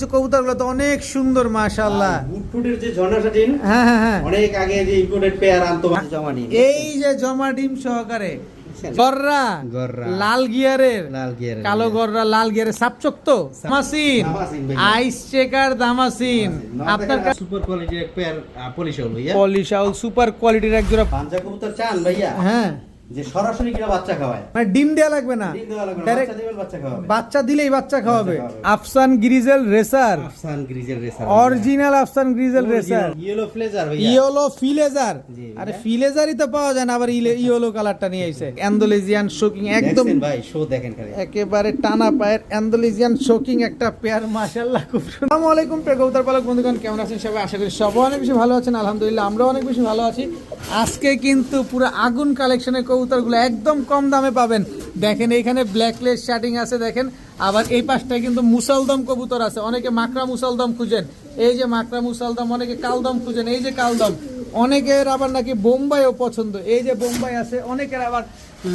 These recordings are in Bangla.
কবুতরগুলো তো অনেক সুন্দর মাশাআল্লাহ। বুটফুটের যে ঝর্ণা শাটিন, হ্যাঁ হ্যাঁ হ্যাঁ, অনেক আগে যে ইম্পোর্টেড পেয়ার আনতো জমা নিয়ে। এই যে জমা ডিম সহকারে গররা লাল গিয়ারের, কালো গররা লাল গিয়ারের সাপচক তো দামাসিন আইস চেকার দামাসিন। আপনার কাছে সুপার কোয়ালিটির এক পেয়ার পলিশ হল ভাইয়া। পলিশ আউল সুপার কোয়ালিটির এক জোড়া পাঞ্জা কবুতর চান ভাইয়া? হ্যাঁ, যে সরাসরি কিনা বাচ্চা খাওয়ায়, মানে ডিম দেয়া লাগবে না, ডিম দেওয়া লাগবে না, ডাইরেক্ট বাচ্চা দিবেন বাচ্চা খাওয়াবে। বাচ্চা দিলেই বাচ্চা খাওয়াবে। বাচ্চা খাওয়াবে। Afsan grizzle racer, Afsan grizzle racer, original Afsan grizzle racer, yellow ফ্লেজার ভাইয়া, ইয়েলো ফিলেজার। জি, আরে ফিলেজারই তো পাওয়া যায় না, আবার ইয়েলো কালারটা নিয়ে আইছে। অ্যান্ডালুজিয়ান শোকিং একদম দেখছেন ভাই, শো দেখেন খালি একেবারে টানা পায়ের অ্যান্ডালুজিয়ান শোকিং একটা পেয়ার মাশাআল্লাহ খুব সুন্দর। আসসালামু আলাইকুম প্রিয় কবুতর পালক বন্ধুগণ, কেমন আছেন সবাই? আশা করি সবাই অনেক বেশি ভালো আছেন। আলহামদুলিল্লাহ আমরাও অনেক বেশি ভালো আছি। আজকে কিন্তু পুরো আগুন কালেকশনের কবুতরগুলো একদম কম দামে পাবেন। দেখেন এইখানে ব্ল্যাকলেস শার্টিং আছে, দেখেন আবার এই পাশটায় কিন্তু মুসালদম কবুতর আছে। অনেকে মাকড়া মুসালদম খুঁজেন, এই যে মাকড়া মুসালদম, অনেকে কালদম খুঁজেন, এই যে কালদম। অনেকের আবার নাকি বোম্বাইও পছন্দ, এই যে বোম্বাই আছে। অনেকের আবার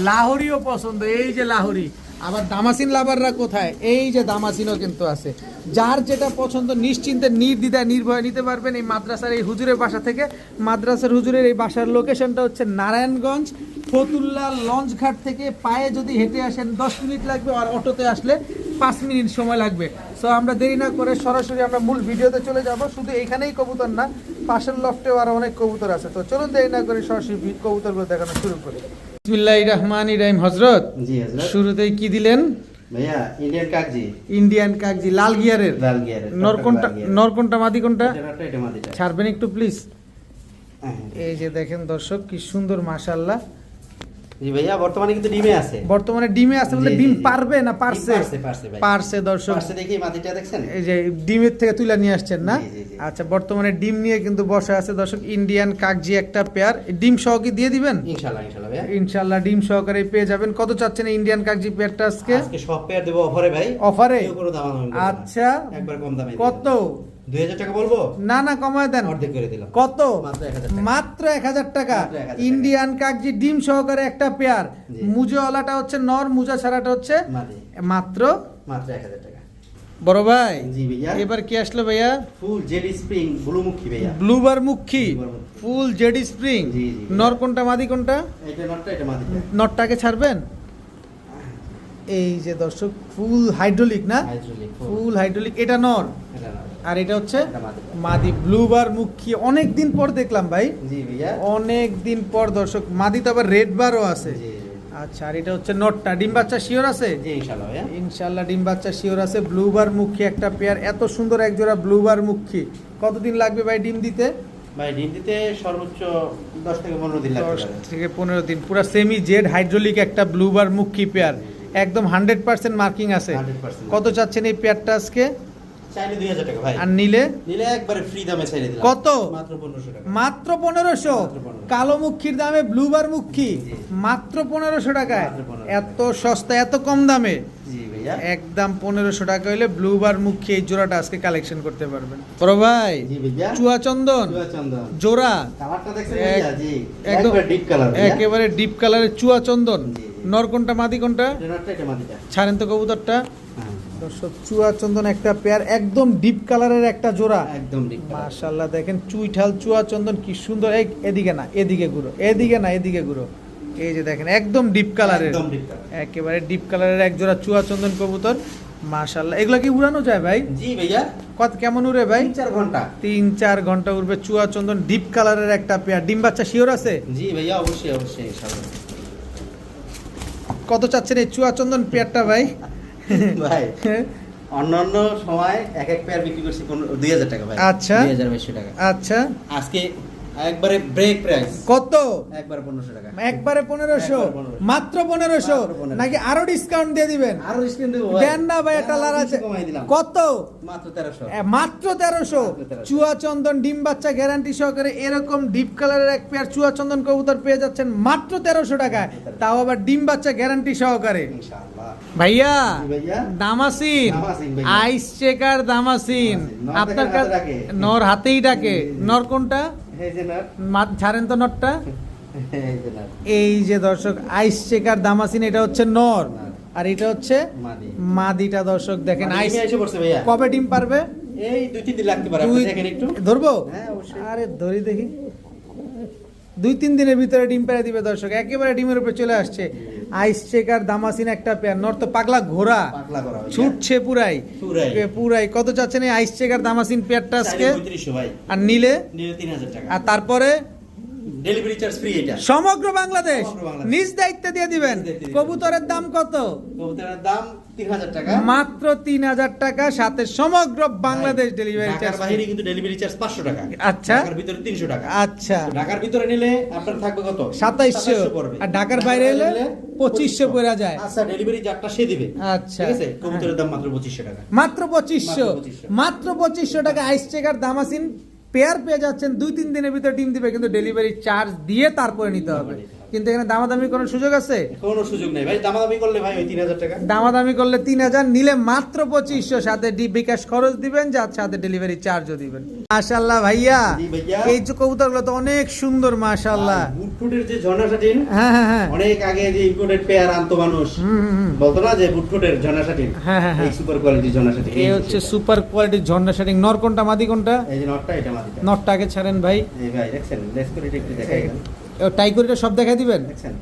লাহোরিও পছন্দ, এই যে লাহোরি। আবার দামাসিন লাভাররা কোথায়? এই যে দামাসিনও কিন্তু আছে। যার যেটা পছন্দ নিশ্চিন্তে নির্দ্বিধায় নির্ভয়ে নিতে পারবেন এই মাদ্রাসার এই হুজুরের বাসা থেকে। মাদ্রাসার হুজুরের এই বাসার লোকেশনটা হচ্ছে নারায়ণগঞ্জ ফতুল্লা লঞ্চ ঘাট থেকে পায়ে যদি হেঁটে আসেন 10 মিনিট লাগবে, আর অটোতে আসলে 5 মিনিট সময় লাগবে। সো আমরা দেরি না করে সরাসরি আমরা মূল ভিডিওতে চলে যাব। শুধু এখানেই কবুতর না, পাশের লফটেও আরো অনেক কবুতর আছে। তো চলুন দেরি না করে সরাসরি কবুতরগুলো দেখানো শুরু করি। বিসমিল্লাহির রহমানির রহিম। হযরত, জি হযরত, শুরুতেই কি দিলেন ভাইয়া? ইন্ডিয়ান কাকজি, ইন্ডিয়ান কাকজি লাল গিয়ারের। লাল গিয়ারের নর কোনটা মাদি কোনটা এটা মাদিটা ছাড়বেন একটু প্লিজ। হ্যাঁ। এই যে দেখেন দর্শক কি সুন্দর মাশাআল্লাহ। জি ভাইয়া, বর্তমানে কিন্তু ডিমে আছে। বর্তমানে ডিমে আছে বলে জি, ডিম জি, জি। পারবে না পারছে? পারছে ভাই, পারছে দর্শক। পারছে দেখি মাদিটা দেখছেন, এই যে ডিমের থেকে তুলে নিয়ে আসছেন না? জি, জি, জি। আচ্ছা, বর্তমানে ডিম নিয়ে কিন্তু বসে আছে দর্শক। ইন্ডিয়ান কাকজি একটা পেয়ার, ডিম সহ কি দিয়ে দিবেন? ইনশাআল্লাহ ইনশাআল্লাহ ভাইয়া, ইনশাআল্লাহ ডিম সহকারে পেয়ে যাবেন। কত চাচ্ছেন এই ইন্ডিয়ান কাকজি পেয়ারটা আজকে? আজকে সব পেয়ার দেব অফারে ভাই। অফারে? কেউ কোনো দাম হবে না। আচ্ছা, একবার কম দামে। কত? 2000 টাকা বলবো? না না, কমায় দেন। অর্ধেক করে দিলাম। কত? মাত্র 1000 টাকা। মাত্র 1000 টাকা। মাত্র 1000 টাকা। ইন্ডিয়ান কাকজি ডিম সহকারে একটা পেয়ার। জি। মুজাওয়ালাটা হচ্ছে নর, মুজা ছাড়াটা হচ্ছে মাদি। মাত্র মাত্র 1000 টাকা। বড় ভাই। জি ভাইয়া, এবার কি আসলো ভাইয়া? ফুল জেডি স্প্রিং ব্লুমুখী ভাইয়া। ব্লুবার মুখী ব্লুবার মুখী। ফুল জেডি স্প্রিং। জি, জি। নর কোনটা মাদি কোনটা? এটা নটটা, এটা মাদিটা। নটটাকে ছাড়বেন। এই যে দর্শক ফুল হাইড্রোলিক না? হাইড্রোলিক ফুল। ফুল হাইড্রোলিক, এটা নর এটা না, আর এটা হচ্ছে এটা মাদিটা। মাদি। ব্লুবার মুখী অনেক দিন পর দেখলাম ভাই, জি ভাইয়া, অনেক দিন পর দর্শক। মাদি তো আবার রেড বারও আছে। জি জি। আচ্ছা, আর এটা হচ্ছে নটটা। ডিম বাচ্চা শিওর আছে? জি ইনশাআল্লাহ ভাইয়া। ইনশাআল্লাহ ডিম বাচ্চা শিওর আছে। ব্লুবার মুখী একটা পেয়ার, এত সুন্দর এক জোড়া ব্লুবার মুখী। কতদিন লাগবে ভাই ডিম দিতে? ভাই ডিম দিতে সর্বোচ্চ 10 থেকে 15 দিন লাগবে। 10 থেকে 15 দিন। পুরো সেমি জেড হাইড্রোলিক একটা ব্লুবার মুখী পেয়ার, একদম 100% মার্কিং আছে। 100%। কত চাচ্ছেন এই পেয়ারটা আজকে? চাইলে 2000 টাকা ভাই। আর নিলে? নিলে একবারে ফ্রি দামে ছেড়ে দিলাম। কত? মাত্র 1500 টাকা। মাত্র 1500? মাত্র 1500। কালো মুখীর দামে ব্লুবার মুখী জি। মাত্র 1500 টাকায়? মাত্র 1500 এত সস্তা, এত কম দামে? জি ভাইয়া, একদম 1500 টাকা হইলে ব্লুবার মুখী এই জোড়াটা আজকে কালেকশন করতে পারবেন। বড় ভাই, জি ভাইয়া। চুয়াচন্দন চুয়াচন্দন জোড়া কালারটা দেখছেন ভাইয়া? জি, একদম একবার ডিপ কালার ভাইয়া। একেবারে ডিপ কালারের চুয়াচন্দন। জি, জি। নর কোনটা মাদি কোনটা? এটা নটটা, এটা মাদিটা। ছাড়েন তো কবুতরটা। হ্যাঁ, দর্শক চুয়াচন্দন একটা পেয়ার, একদম ডিপ কালারের একটা জোড়া। একদম ডিপ কালার। মাশাআল্লাহ দেখেন চুইঠাল চুয়াচন্দন কি সুন্দর। এদিকে না, এদিকে ঘুরো, এদিকে না, এদিকে ঘুরো। এই যে দেখেন একদম ডিপ কালারের, একদম ডিপ কালার। একেবারে ডিপ কালারের এক জোড়া চুয়াচন্দন কবুতর। মাশাআল্লাহ, এগুলা কি উড়ানো যায় ভাই? জি ভাইয়া, কত কেমন উড়ে ভাই? 3-4 ঘন্টা। 3-4 ঘন্টা উড়বে। চুয়াচন্দন ডিপ কালারের একটা পেয়ার। ডিম বাচ্চা শিওর আছে? জি ভাইয়া, অবশ্যই অবশ্যই ইনশাআল্লাহ। কত চাচ্ছেন এই চুয়াচন্দন পেয়ারটা ভাই? ভাই অন্যান্য সময় এক এক পেয়ার বিক্রি করছি 2000 টাকা ভাই। আচ্ছা। 2200 টাকা। আচ্ছা, আজকে একবারে ব্রেক প্রাইস। কত? একবার 1500 টাকা। একবারে 1500? একবার 1500। মাত্র 1500? মাত্র 1500। নাকি আরো ডিসকাউন্ট দিয়ে দিবেন? আরো ডিসকাউন্ট দেব ভাই। দেন না ভাই, একটা লার আছে। কমাই দিলাম। কত? মাত্র 1300। মাত্র 1300? মাত্র 1300। চুয়াচন্দন ডিম বাচ্চা গ্যারান্টি সহকারে এরকম ডিপ কালারের এক পেয়ার চুয়াচন্দন কবুতর পেয়ে যাচ্ছেন মাত্র 1300 টাকায়, তাও আবার ডিম বাচ্চা গ্যারান্টি সহকারে। ইনশাআল্লাহ ভাইয়া জি ভাইয়া, দামাসিন দামাসিন ভাইয়া। আইস চেকার দামাসিন নর আপনার দেখেন হাতে কাছে রাখে। নর হাতেই ডাকে। জি, জি। নর কোনটা? এই যে নাট, ছাড়েন তো নরটা। এই যে নাট। এই যে দর্শক আইস চেকার দামাসিন, এটা হচ্ছে নর। আর এটা হচ্ছে মাদি। মাদিটা দর্শক দেখেন মানে আইস ডিমে এসে পড়ছে ভাইয়া। কবে ডিম পারবে? এই 2-3 দিন লাগতে পারে, আপনি দেখেন একটু। ধরবো? হ্যাঁ, অবশ্যই। আরে ধরি দেখি। 2-3 দিনের ভিতরে ডিম পেড়ে দিবে দর্শক, একেবারে ডিমের উপরে চলে আসছে। আইস চেকার দামাসিন একটা পেয়ার, নর তো পাগলা ঘোড়া, পাগলা করা ভাইয়া। ছুটছে পুরাই পুরাই। পুরাই। কত চাচ্ছেন এই আইস চেকার দামাসিন পেয়ারটা আজকে? 3500 ভাই। আর নিলে নিলে 3000 টাকা। আর তারপরে ডেলিভারি চার্জ ফ্রি এটা। সমগ্র বাংলাদেশ সমগ্র বাংলাদেশ। নিজ দায়িত্বে দিয়ে দিবেন। নিজ দায়িত্বে দিয়ে কবুতরের দাম কত? কবুতরের দাম 3000 টাকা। মাত্র 3000 টাকা, সাথে সমগ্র বাংলাদেশ ডেলিভারি ঢাকার চার্জ। বাইরে কিন্তু ডেলিভারি চার্জ 500 টাকা। আচ্ছা। ঢাকার ভিতরে 300 টাকা। আচ্ছা, ঢাকার ভিতরে নিলে আপনার থাকবে কত? 2700 পড়বে। আর ঢাকার বাইরে এলে 2500 পড়ে যায়। আচ্ছা, ডেলিভারি চার্জটা সে দিবে। আচ্ছা, ঠিক আছে, কবুতরের দাম মাত্র 2500 টাকা। মাত্র 2500, মাত্র 2500 টাকা আইস চেকার দামাসিন পেয়ার পেয়ে যাচ্ছেন। 2-3 দিনের ভিতরে ডিম দিবে, কিন্তু ডেলিভারি চার্জ দিয়ে তারপরে নিতে হবে। কিন্তু এখানে দামাদামি করার সুযোগ আছে? কোনো সুযোগ নেই ভাই, দামাদামি করলে ভাই ওই 3000 টাকা। দামাদামি করলে 3000, নিলে মাত্র 2500, সাথে বিকাশ খরচ দিবেন, যার সাথে ডেলিভারি চার্জও দিবেন। মাশাআল্লাহ ভাইয়া, জি ভাইয়া। এই যে কবুতরগুলো তো অনেক সুন্দর মাশাআল্লাহ। বুটফুটের যে ঝর্ণা শাটিন, হ্যাঁ হ্যাঁ হ্যাঁ, অনেক আগে যে ইম্পোর্টেড পেয়ার আনতো মানুষ, বলতো না যে বুটফুটের ঝর্ণা শাটিন, হ্যাঁ হ্যাঁ হ্যাঁ। এই সুপার কোয়ালিটি ঝর্ণা শাটিন। এই হচ্ছে সুপার কোয়ালিটির ঝর্ণা শাটিং। নর কোনটা মাদি কোনটা? এই যে নটটা, এটা মাদিটা। নরটা আগে ছাড়েন ভাই। এই ভাই দেখছেন, লেস করে একটু দেখাই দেন। টাইকরিটা সব দেখাই দিবেন। দেখছেন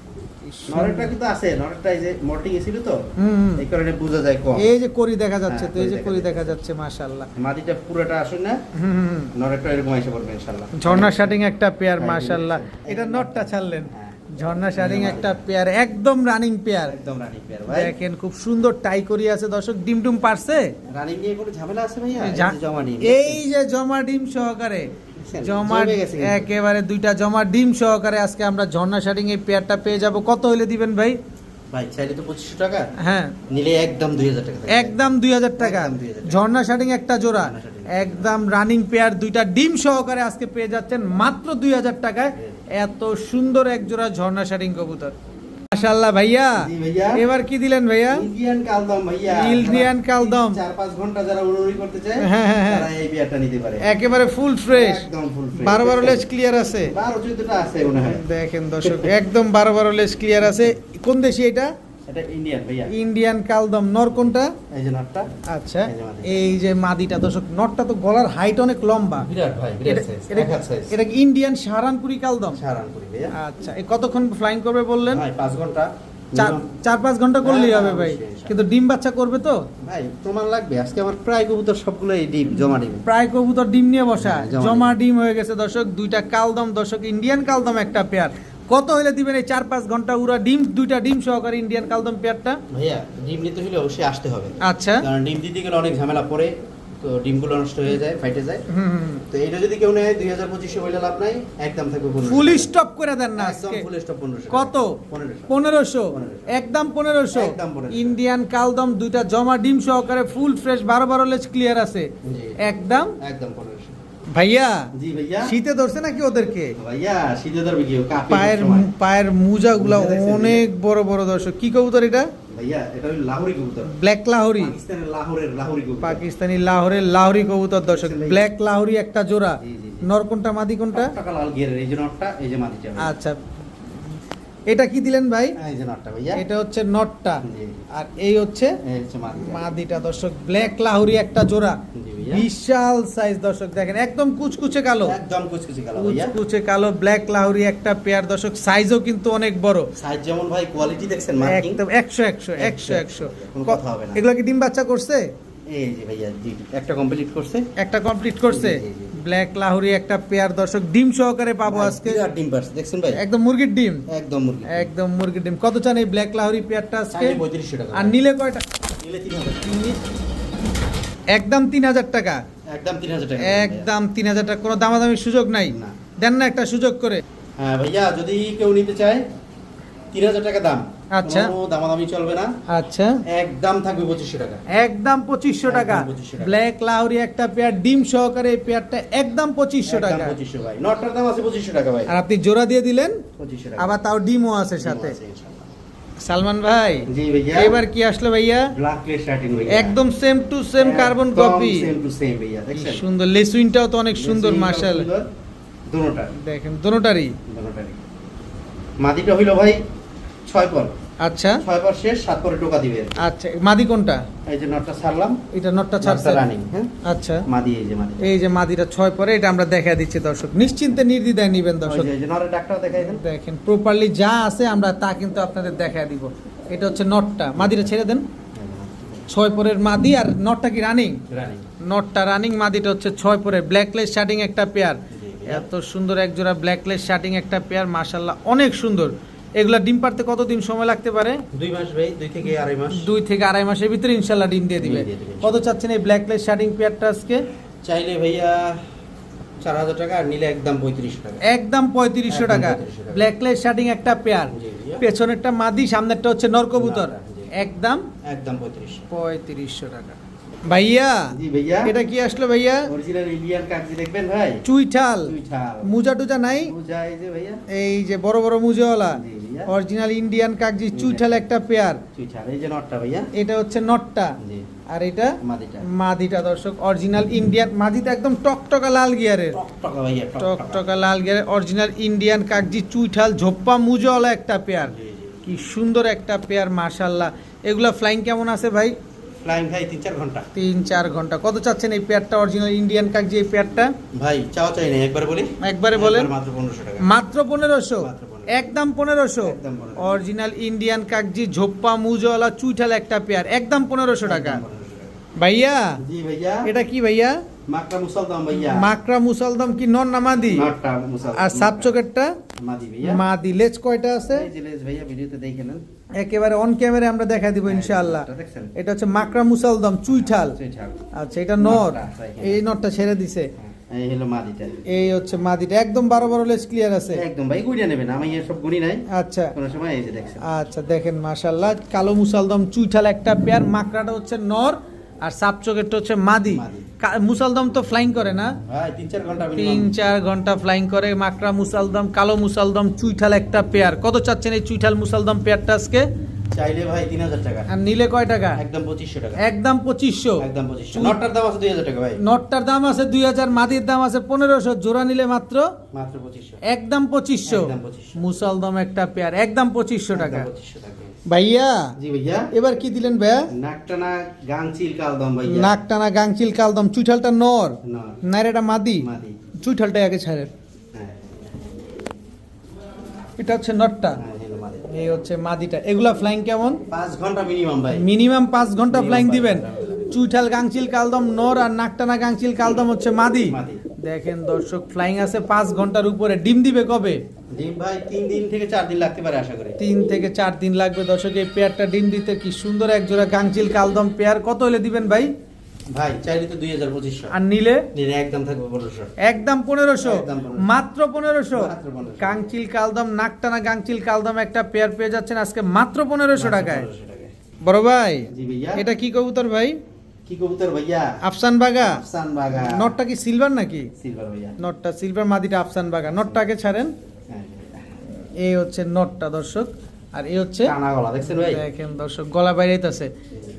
নরেরটা কিন্তু আছে, নরেরটা এই যে মল্টিং ছিল তো, হুম। এই কারণে বোঝা যায় কম। এই যে করি দেখা যাচ্ছে, হ্যাঁ, তো এই যে কড়ি করি দেখা দেখা যাচ্ছে মাশাআল্লাহ। মাদিটা পুরোটা আসুন না, হুম। নরেরটা এরকম এসে পড়বে ইনশাআল্লাহ। ঝর্ণা শাটিং একটা পেয়ার হ্যাঁ, মাশাআল্লাহ। দেখছেন। এটা নটটা ছাড়লেন। হ্যাঁ। ঝর্ণা শাটিং একটা পেয়ার, একদম রানিং পেয়ার। একদম রানিং পেয়ার ভাই। দেখেন খুব সুন্দর টাই করি আছে দর্শক। ডিম টুম পারছে? রানিং নিয়ে কোনো ঝামেলা আছে ভাইয়া? এই যা- যে জমা নিয়ে। এই যে জমা ডিম সহকারে, দেখছেন, জমা জমে গেছে কিন্তু। একেবারে 2টা জমা ডিম সহকারে আজকে আমরা ঝর্ণা শাটিং এই পেয়ারটা পেয়ে যাব। কত হইলে দিবেন ভাই? ভাই চাইলে তো 2500 টাকা, হ্যাঁ, নিলে একদম 2000 টাকা থাকবে। একদম 2000 টাকা। একদম 2000 টাকা। ঝর্ণা শাটিং একটা জোড়া, ঝর্ণা শাটিং। একদম রানিং পেয়ার, 2টা ডিম সহকারে আজকে পেয়ে যাচ্ছেন মাত্র 2000 টাকায়। এত সুন্দর এক জোড়া ঝর্ণা শাটিং কবুতর মাশাআল্লাহ ভাইয়া। জি ভাইয়া। এবার কি দিলেন ভাইয়া? ইন্ডিয়ান কালদম ভাইয়া। ইন্ডিয়ান কালদম। 4-5 ঘন্টা যারা উড়ি করতে চায়, হ্যাঁ, হ্যাঁ, হ্যাঁ। তারা এই বিয়ারটা নিতে পারে। একেবারে ফুল ফ্রেশ, একদম ফুল ফ্রেশ। 12 লেজ ক্লিয়ার আছে। 12-14টা আছে মনে হয়। দেখেন দর্শক, একদম 12 লেজ ক্লিয়ার আছে। কোন দেশি এটা? এটা ইন্ডিয়ান ভাইয়া। ইন্ডিয়ান কালদম। নর কোনটা? এই যে নটটা। আচ্ছা, এই যে মাদি। এই যে মাদিটা দর্শক। নরটা তো গলার হাইট অনেক লম্বা। বিরাট ভাই, বিরাট এটা- সাইজ। এটা- এক হাত সাইজ। এটা কি ইন্ডিয়ান সাহারানপুরি কালদম? সারানপুরি ভাইয়া। আচ্ছা, এই কতক্ষণ ফ্লাইং করবে বললেন? ভাই 5 ঘন্টা। 4-5 ঘন্টা করলেই হ্যাঁ, হবে ভাই। অবশ্যই। কিন্তু ডিম বাচ্চা করবে তো? ভাই প্রমাণ লাগবে, আজকে আমার প্রায় কবুতর সবগুলো এই ডিম জমা ডিম। প্রায় কবুতর ডিম নিয়ে বসা, হ্যাঁ, জমা জমা ডিম হয়ে গেছে দর্শক। 2টা কালদম দর্শক, ইন্ডিয়ান কালদম একটা পেয়ার। কত হইলে দিবেন এই 4-5 ঘন্টা উড়া ডিম, 2টা ডিম সহকারে ইন্ডিয়ান কালদম পেয়ারটা? ভাইয়া ডিম নিতে হলে অবশ্যই আসতে হবে, আচ্ছা, কারণ ডিম দিতে গেলে অনেক ঝামেলা পড়ে, তো ডিমগুলো নষ্ট হয়ে যায়, ফাইটে যায়। হুম। তো এটা যদি কেউ নেয় 2000-2500 হইলে লাভ নাই, একদম থাকবে 1500 ফুল টাকা। স্টপ করে দেন না একদম আজকে। ফুল স্টপ 1500 কত? 1500 1500, একদম 1500। একদম 1500। ইন্ডিয়ান কালদম 2টা জমা ডিম সহকারে ফুল ফ্রেশ, 12 লেজ ক্লিয়ার আছে। জি। একদম। একদম 1500। ভাইয়া জি ভাইয়া। শীতে ধরছে নাকি ওদেরকে? ভাইয়া শীতে ধরবে কি, কাপে পায়ের সময়। পায়ের মুজাগুলা মুজা দেখছেন? অনেক বড় বড় দর্শক। কি কবুতর এটা? ভাইয়া এটা হলো লাহোরি কবুতর। ব্ল্যাক লাহোরি। পাকিস্তানের লাহোরের লাহোরি কবুতর। পাকিস্তানি লাহোরের লাহোরি কবুতর দর্শক। দেখছেন ভাই? ব্ল্যাক লাহোরি একটা জোড়া। জি, জি, জি। নর কোনটা মাদি কোনটা? টাকা লাল গিয়ারের, এই যে নটটা, এই যে মাদিটা ভাইয়া। আচ্ছা, এটা কি দিলেন ভাই? এই যে নটটা ভাইয়া। এটা হচ্ছে নটটা, জি। আর এই হচ্ছে এই হচ্ছে মাদিটা। মাদিটা দর্শক। ব্ল্যাক লাহোরি একটা জোড়া, জি ভাইয়া। বিশাল সাইজ দর্শক। দেখেন একদম কুচকুচে কালো, একদম কুচকুচি কালো ভাইয়া। কুচকুচে কালো ব্ল্যাক লাহোরি একটা পেয়ার দর্শক। সাইজও কিন্তু অনেক বড়, সাইজ যেমন ভাই, কোয়ালিটি দেখছেন, মার্কিং একদম 100 কোনো কথা হবে না। এগুলো কি ডিম বাচ্চা করছে? এই যে ভাইয়া, জি একটা কমপ্লিট করছে। একটা কমপ্লিট করছে। জি, জি, জি। ব্ল্যাক লাহোরি একটা পেয়ার দর্শক, ডিম সহকারে পাবো আজকে। বিরাট ডিম পারছে, দেখছেন ভাই? একদম মুরগির ডিম, একদম মুরগি। একদম মুরগির ডিম। কত চান এই ব্ল্যাক লাহোরি পেয়ারটা আজকে? চাইলে 3500 টাকা। আর নিলে কয়টা? নিলে 3000। একদম 3000 টাকা। একদম 3000 টাকা। একদম 3000 টাকা। কোনো দামাদামির সুযোগ নাই? না। দেন না একটা সুযোগ করে। হ্যাঁ ভাইয়া, যদি কেউ নিতে চায় 3000 টাকা দাম। আচ্ছা। কোনো দামাদামি চলবে না, আচ্ছা, একদম থাকবে 2500 টাকা। একদম 2500 টাকা। একদম 2500 টাকা। ব্ল্যাক লাহোরি একটা পেয়ার ডিম সহকারে এই পেয়ারটা একদম 2500 একদম টাকা। 2500 ভাই। নটটার দাম আছে 2500 টাকা ভাই। আর আপনি জোড়া দিয়ে দিলেন, 2500 টাকা। আবার তাও ডিমও আছে সাথে। আছে ইনশাআল্লাহ। সালমান ভাই, জি ভাইয়া। এবার কি আসলো ভাইয়া? ব্ল্যাক লেস শার্টিং ভাইয়া। একদম same to same carbon copy. Same to same ভাইয়া, দেখছেন? সুন্দর লেসুইনটাও তো অনেক সুন্দর মাশাআল্লাহ। দুটোটা, দেখেন দুটোটারই। দুটোটারই। মাদিটা হইলো ভাই 6 পল। আচ্ছা 6 পর শেষ 7 পরে টোকা দিবেন। আচ্ছা মাদি কোনটা? এই যে নটটা ছাড়লাম, এটা নটটা ছাড়ছে রানিং। হ্যাঁ আচ্ছা মাদি, এই যে মাদি, এই যে মাদিটা 6 পরে, এটা আমরা দেখা দিচ্ছি দর্শক, নিশ্চিন্তে নির্দ্বিধায় নেবেন ওই দর্শক। যে এই যে নরের ডাকটাও দেখাই দেন। দেখেন প্রপারলি যা আছে আমরা তা কিন্তু আপনাদের দেখা দিব। এটা হচ্ছে নটটা, মাদিটা ছেড়ে দেন। 6 পরের মাদি, আর নটটা কি রানিং? রানিং। নটটা রানিং, মাদিটা হচ্ছে 6 পরের ব্ল্যাকলেস শার্টিং একটা পেয়ার। এত সুন্দর এক জোড়া ব্ল্যাকলেস শার্টিং একটা পেয়ার, মাশাআল্লাহ অনেক সুন্দর। এগুলা ডিম পারতে কতদিন সময় লাগতে পারে? 2 মাস ভাই, 2 থেকে আড়াই মাস। 2 থেকে আড়াই মাসের ভিতরে ইনশাআল্লাহ ডিম দিয়ে দিবে। ডিম দিয়ে দিবে। কত চাচ্ছেন এই ব্ল্যাকলেস শার্টিং পেয়ারটা আজকে? চাইলে ভাইয়া 4000 টাকা, আর নিলে একদম 3500 টাকা। একদম 3500 টাকা। 3500 টাকা। ব্ল্যাকলেস শার্টিং একটা পেয়ার, জি ভাইয়া। পেছনেরটা মাদি, সামনেরটা হচ্ছে নরকবুতর। নরটা, জি। একদম একদম 3500। 3500 টাকা। ভাইয়া জি ভাইয়া। এটা কি আসলো ভাইয়া? অরিজিনাল ইন্ডিয়ান কাগজি দেখবেন ভাই। চুইঠাল, চুইঠাল। মুজা টুজা নাই? বুঝা এই যে ভাইয়া। এই যে বড় বড় মুজাওয়ালা জি ভাইয়া। অরিজিনাল ইন্ডিয়ান কাগজি চুইঠাল একটা পেয়ার। চুইঠাল, এই যে নটটা ভাইয়া। এটা হচ্ছে নটটা, জি। আর এটা মাদিটা। মাদিটা দর্শক, অরিজিনাল ইন্ডিয়ান মাদিটা, একদম টকটকা লাল গিয়ারের, টকটকা ভাইয়া, টকটকা লাল গিয়ারের অরিজিনাল ইন্ডিয়ান কাগজি চুইঠাল ঝোপ্পা মুজাওয়ালা একটা পেয়ার। জি, জি। কি সুন্দর একটা পেয়ার মাশাআল্লাহ। এগুলা ফ্লাইং কেমন আছে ভাই? ফ্লাইং ভাই 3-4 ঘন্টা। 3-4 ঘন্টা। কত চাচ্ছেন এই পেয়ারটা, অরিজিনাল ইন্ডিয়ান কাগজি এই পেয়ারটা? ভাই চাও চাই না, একবার বলি। একবারে বলেন। একবার মাত্র 1500 টাকা। মাত্র 1500? মাত্র 1500। একদম 1500? একদম 1500। অরিজিনাল ইন্ডিয়ান কাগজি ঝোপ্পা মুজওয়ালা চুইঠাল একটা পেয়ার, একদম 1500 টাকা। একদম 1500 টাকা। ভাইয়া জি ভাইয়া। এটা কি ভাইয়া? মাকড়া মুসলদম ভাইয়া। মাকড়া মুসালদম কি নর না মাদি? নটটা মুসলদম। আর সাপ চোখেরটা? মাদি ভাইয়া। মাদি। লেজ কয়টা আছে? এই যে লেজ ভাইয়া, ভিডিওতে দেখে নেন। একেবারে অন ক্যামেরা আমরা দেখা দিব ইনশাআল্লাহ। এটা দেখছেন? এটা হচ্ছে মাকড়া মুসালদম চুইঠাল। চুইঠাল। আচ্ছা এটা নর, নরটা, দেখেন। এই নরটা ছেড়ে দিছে। এই হলো মাদিটা। এই হচ্ছে মাদিটা, একদম 12 লেজ ক্লিয়ার আছে। একদম ভাই গুড়িয়া নেবেন, আমি এসব গুণি নাই আচ্ছা কোন সময়। এই যে দেখছেন। আচ্ছা দেখেন মাশাআল্লাহ, কালো মুসালদম চুইঠাল একটা পেয়ার, মাকড়াটা হচ্ছে নর, আর সাপ চোখেরটা হচ্ছে মাদি। মাদি। মুসালদম তো ফ্লাইং করে না? ভাই 3-4 ঘন্টা minimum। 3-4 ঘন্টা ফ্লাইং করে। মাকড়া মুসালদম, কালো মুসালদম চুইঠাল একটা পেয়ার। কত চাচ্ছেন এই চুইঠাল মুসালদম পেয়ারটা আজকে? চাইলে ভাই 3000 টাকা। আর নিলে কয় টাকা? একদম 2500 টাকা। একদম 2500। একদম 2500। নটটার দাম আছে 2000 টাকা ভাই। নটটার দাম আছে 2000, মাদির দাম আছে 1500, জোড়া নিলে মাত্র মাত্র 2500। একদম 2500। একদম 2500। মুসালদম একটা পেয়ার, একদম 2500 টাকা। একদম 2500 টাকা। ভাইয়া জি ভাইয়া। এবার কি দিলেন ভাইয়া? নাকটানা গাংচিল কালদম ভাইয়া। নাক টানা গাংচিল কালদম চুইঠালটা নর, না নাইরেটা মাদি। মাদি। চুইঠালটা আগে ছাড়েন। হ্যাঁ। এটা হচ্ছে নটটা, হ্যাঁ, এই হলো মাদি। এই হচ্ছে মাদিটা। এগুলা ফ্লাইং কেমন? 5 ঘন্টা মিনিমাম ভাই। মিনিমাম 5 ঘন্টা Minimum ফ্লাইং 5 দিবেন। ঘন্টা। চুইঠাল গাংচিল কালদম নর, আর নাকটানা গাংচিল কালদম হচ্ছে মাদি। মাদি। দেখেন দর্শক, ফ্লাইং আছে 5 ঘন্টার উপরে। ডিম দিবে কবে? ডিম ভাই 3 দিন থেকে 4 দিন লাগতে পারে আশা করি। 3 থেকে 4 দিন লাগবে দর্শক এই পেয়ারটা ডিম দিতে। কি সুন্দর এক জোড়া গাংচিল কালদম পেয়ার। কত হলে দিবেন ভাই? ভাই চাইলে তো 2000-2500। আর নিলে নিলে একদম থাকবে 1500। একদম 1500। একদম 1500। মাত্র 1500। মাত্র 1500। গাংচিল কালদম, নাকটানা গাংচিল কালদম একটা পেয়ার পেয়ে যাচ্ছেন আজকে মাত্র 1500 টাকায়। 1500 টাকায়। বড় ভাই জি ভাইয়া। এটা কি কবুতর ভাই? কি কবুতর ভাইয়া? আফসান বাগা। আফসান বাগা। নটটা কি সিলভার নাকি? সিলভার ভাইয়া। নটটা সিলভার, মাদিটা আফসান বাগা। নটটাকে ছাড়েন। হ্যাঁ। এই হচ্ছে নটটা দর্শক, আর এই হচ্ছে টানা গলা দেখছেন ভাই? দেখেন দর্শক, গলা বাইরেইতেছে।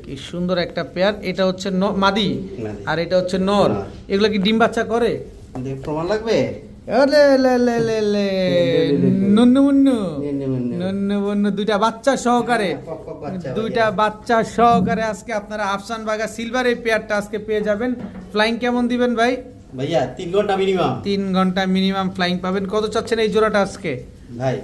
কি সুন্দর একটা পেয়ার। এটা হচ্ছে মাদি, মাদি। আর এটা হচ্ছে নর। নর। এগুলো কি ডিম বাচ্চা করে? প্রমাণ লাগবে? ওলে লে লে লে লে নুন্নু মুন্নু নিন্নু। নুন্নু মুন্নু, দুইটা বাচ্চা সহকারে, কক কক বাচ্চা দুইটা ভাইয়া। বাচ্চা সহকারে আজকে আপনারা আফসান বাগা সিলভার এই পেয়ারটা আজকে পেয়ে যাবেন। ফ্লাইং কেমন দিবেন ভাই? ভাইয়া 3 ঘন্টা মিনিমাম। 3 ঘন্টা মিনিমাম ফ্লাইং পাবেন। কত চাচ্ছেন এই জোড়াটা আজকে? ভাই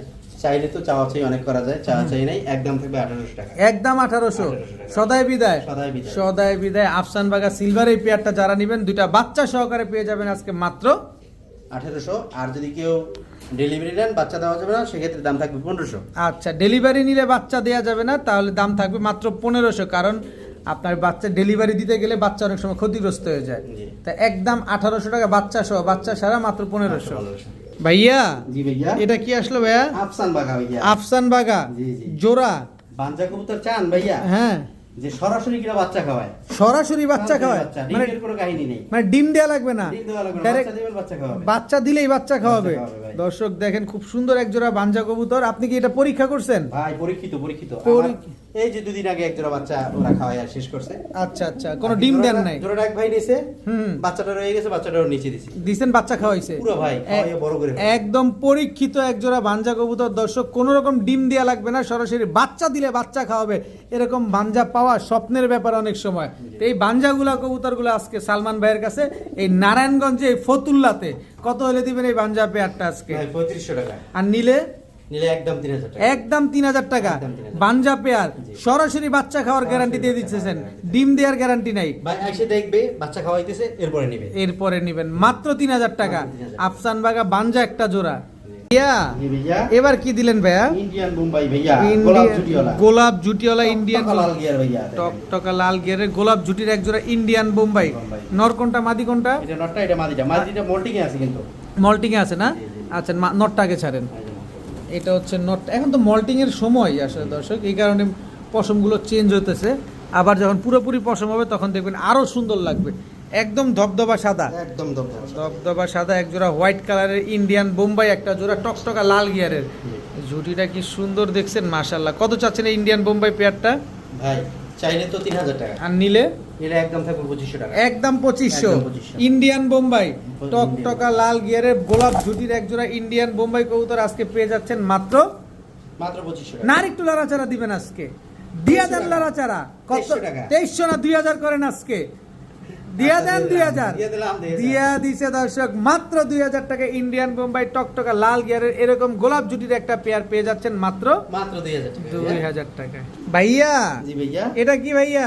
চাইলে তো চাওয়া চাই অনেক করা যায়, চাওয়া চাই নাই, একদম থাকবে 1800 টাকা। একদম 1800। 1800 টাকা। সদাই বিদায়। সদাই বিদায়। সদাই বিদায়। আফসান বাগা সিলভার এই পেয়ারটা যারা নেবেন, দুইটা বাচ্চা সহকারে পেয়ে যাবেন আজকে মাত্র 1800। আর যদি কেউ ডেলিভারি নেন, বাচ্চা দেওয়া যাবে না, সেক্ষেত্রে দাম থাকবে 1500। আচ্ছা, ডেলিভারি নিলে বাচ্চা দেওয়া যাবে না, তাহলে দাম থাকবে মাত্র 1500। কারণ আপনার বাচ্চা ডেলিভারি দিতে গেলে বাচ্চা অনেক সময় ক্ষতিগ্রস্ত হয়ে যায়। জি। তা একদম 1800 টাকা বাচ্চা সহ, বাচ্চা সারা মাত্র 1500। 1500। ভাইয়া জি ভাইয়া। এটা কি আসলো ভাইয়া? আফসান বাগা ভাইয়া। আফসান বাগা জি, জি। জোড়া। বাঞ্জা কবুতর চান ভাইয়া? হ্যাঁ, যে সরাসরি কিনা বাচ্চা খাওয়ায়। সরাসরি বাচ্চা খাওয়ায়, মানে ডিমের কোনো কাহিনী নেই। মানে ডিম দেয়া লাগবে না, ডিম দেওয়া লাগবে না, ডাইরেক্ট বাচ্চা দিবেন, বাচ্চা খাওয়াবে। বাচ্চা দিলেই বাচ্চা খাওয়াবে। বাচ্চা খাওয়াবে ভাই। দর্শক দেখেন, খুব সুন্দর এক জোড়া বাঞ্জা কবুতর। আপনি কি এটা পরীক্ষা করছেন? ভাই পরীক্ষিত পরীক্ষিত। পরী- আমার এই যে দুদিন আগে এক জোড়া বাচ্চা ওরা খাওয়াই আর শেষ করছে। আচ্ছা আচ্ছা, কোনো ডিম দেন নাই? জোড়াটা এক ভাই নিছে, হুম। বাচ্চাটা রয়ে গেছে, বাচ্চাটাও নিচে দিছি। দিছেন, বাচ্চা খাওয়াইছে পুরো ভাই খাওয়াইয়া বড় করে ফেলছে। একদম পরীক্ষিত এক জোড়া ভাঞ্জা কবুতর দর্শক, কোনো রকম ডিম দেয়া লাগবে না, সরাসরি বাচ্চা দিলে বাচ্চা খাওয়াবে। এরকম ভাঞ্জা পাওয়া স্বপ্নের ব্যাপার অনেক সময়। তো এই ভাঞ্জাগুলা কবুতরগুলো আজকে সালমান ভাইয়ের কাছে এই নারায়ণগঞ্জে এই ফতুল্লাতে কত হলে দিবেন এই ভাঞ্জা পেয়ারটা আজকে? ভাই 3500 টাকা। আর নিলে নিলে একদম 3000 টাকা। একদম 3000 টাকা একদম 3000 ভাঞ্জা পেয়ার, জি। সরাসরি বাচ্চা খাওয়ার গ্যারান্টি দিয়ে দিচ্ছেন, ডিম দেওয়ার গ্যারান্টি নাই। ভাই এসে দেখবে বাচ্চা খাওয়াইতেছে, এরপরে নিবে। এরপরে নিবেন মাত্র 3000 টাকা। মাত্র 3000 আফসান বাগা ভাঞ্জা একটা জোড়া। ভাইয়া জি ভাইয়া, এবার কি দিলেন ভাইয়া? ইন্ডিয়ান বোম্বাই ভাইয়া, গোলাপ জুটিওয়ালা। গোলাপ জুটিওয়ালা ইন্ডিয়ান টকটকা লাল গিয়ার ভাইয়া। টকটকা লাল গিয়ারের গোলাপ জুটির এক জোড়া ইন্ডিয়ান বোম্বাই। বোম্বাই। নর কোনটা মাদি কোনটা? এটা নটটা, এটা মাদিটা। মাদিটা মোল্টিং এ আছে কিন্তু। মল্টিং এ আছে না? জি, জি। আচ্ছা, নটটা আগে ছাড়েন। এটা হচ্ছে নট, এখন তো মল্টিং এর সময় আসলে দর্শক, এই কারণে পশমগুলো চেঞ্জ হতেছে। আবার যখন পুরোপুরি পশম হবে তখন দেখবেন আরো সুন্দর লাগবে। একদম ধবধবা সাদা, একদম দবদবা। ধবধবা সাদা এক জোড়া হোয়াইট কালারের ইন্ডিয়ান বোম্বাই একটা জোড়া টকটকা লাল গিয়ারের। ঝুটিটা কি সুন্দর দেখছেন, মাশাআল্লাহ। কত চাচ্ছেন এই ইন্ডিয়ান বোম্বাই পেয়ারটা? ভাই চাইলে তো 3000 টাকা। আর নিলে নিলে একদম থাকবে 2500 টাকা। একদম 2500। একদম 2500 ইন্ডিয়ান বোম্বাই ইন্ডিয়ান টকটকা লাল গিয়ারের গোলাপ ঝুটির এক জোড়া ইন্ডিয়ান বোম্বাই কবুতর আজকে পেয়ে যাচ্ছেন মাত্র মাত্র 2500 টাকা। না, আর একটু লাড়াচাড়া দিবেন আজকে। 2000 লাড়াচাড়া। কত? 2300 টাকা। 2300 না 2000 করেন আজকে। দিয়া দেন 2000। দিয়ে দিলাম, দিয়ে দিলাম। দিয়া দিছে দর্শক মাত্র 2000 টাকা ইন্ডিয়ান বোম্বাই টকটকা লাল গিয়ারের এরকম গোলাপ জুটির একটা পেয়ার পেয়ে যাচ্ছেন মাত্র মাত্র 2000 টাকা। 2000 টাকা। ভাইয়া জি ভাইয়া, এটা কি ভাইয়া?